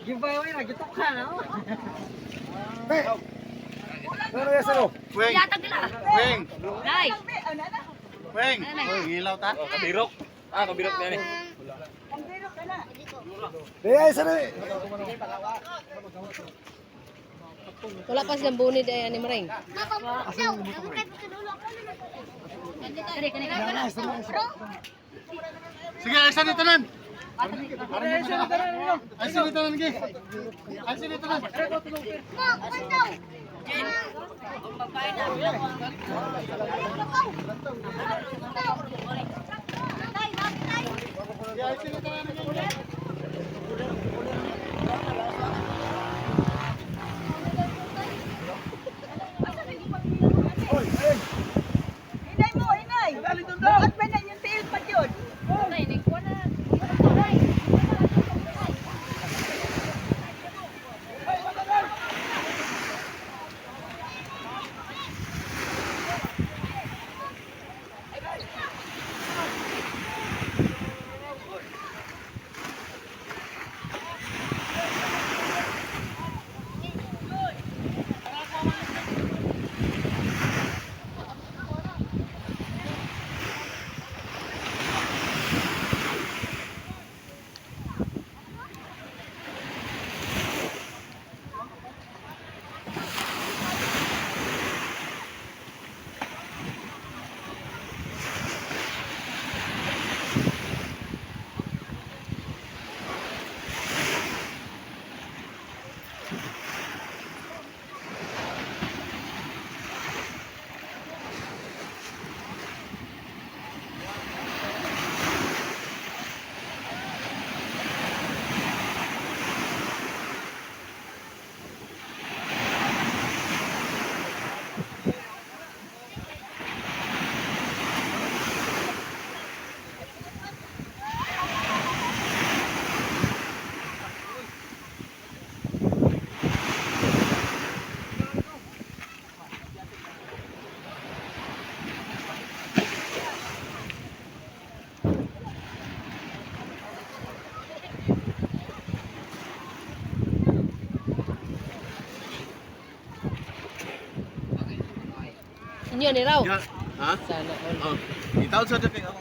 Giveaway na gitok ka na. Ano yan sa'yo? Weng. Weng. Nay. Weng. Ngilaw ta? Kabirok. Kabirok na yan eh. Daya isa na eh. Wala pa silang bunid ay ni Maring. Sige, ayos na tanan. Ayos na tanan gi. Ayos na tanan. Inay mo, inay. Bakit ba na yung tail pa yun? Inyo ni raw. Ha? Sana all. Oh. Itaw sa kay ako.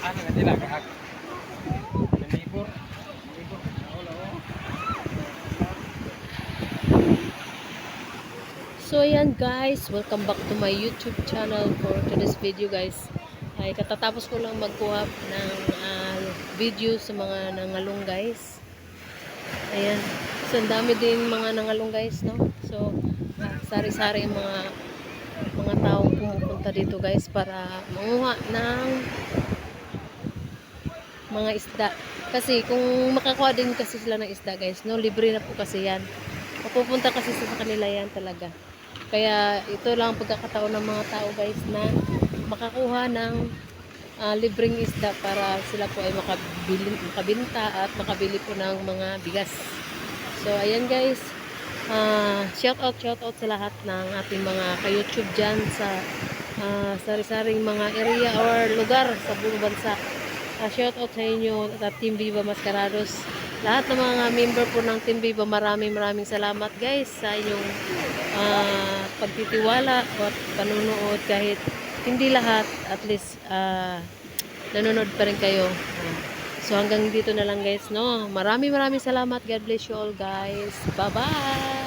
Ano na nila kahag. Libur. So ayan guys, welcome back to my YouTube channel for today's video guys. Ay katatapos ko lang magkuha ng video sa mga nangalong guys. Ayan. So ang dami din mga nangalong guys, no? So sari-sari yung mga taong pumupunta dito guys para manguha ng mga isda. Kasi kung makakuha din kasi sila ng isda guys, no, libre na po kasi yan. Mapupunta kasi sa kanila yan talaga. Kaya ito lang ang pagkakataon ng mga tao guys na makakuha ng libreng isda para sila po ay makabinta at makabili po ng mga bigas. So ayan guys, shout out sa lahat ng ating mga ka-YouTube dyan sa sari-saring mga area or lugar sa buong bansa. Shout out sa inyo at Team Viva Mascarados. Lahat ng mga member po ng Team Viva, maraming salamat guys sa inyong pagtitiwala at panunood. Kahit hindi lahat, at least nanonood pa rin kayo. So hanggang dito na lang guys, no? Maraming salamat. God bless you all guys. Bye-bye!